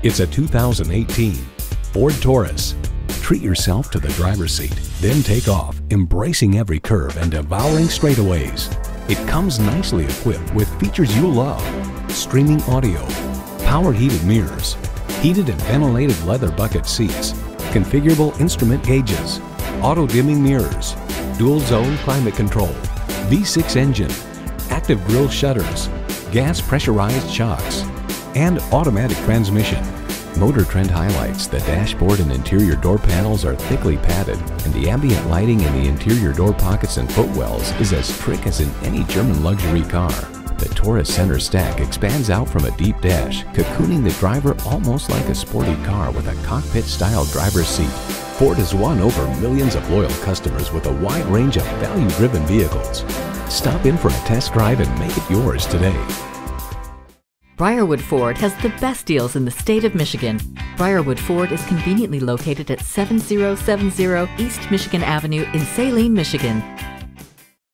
It's a 2018 Ford Taurus. Treat yourself to the driver's seat, then take off, embracing every curve and devouring straightaways. It comes nicely equipped with features you love: streaming audio, power heated mirrors, heated and ventilated leather bucket seats, configurable instrument gauges, auto dimming mirrors, dual zone climate control, V6 engine, active grille shutters, gas pressurized shocks, and automatic transmission. Motor Trend highlights the dashboard and interior door panels are thickly padded, and the ambient lighting in the interior door pockets and footwells is as trick as in any German luxury car. The Taurus center stack expands out from a deep dash, cocooning the driver almost like a sporty car with a cockpit-style driver's seat. Ford has won over millions of loyal customers with a wide range of value-driven vehicles. Stop in for a test drive and make it yours today. Briarwood Ford has the best deals in the state of Michigan. Briarwood Ford is conveniently located at 7070 East Michigan Avenue in Saline, Michigan.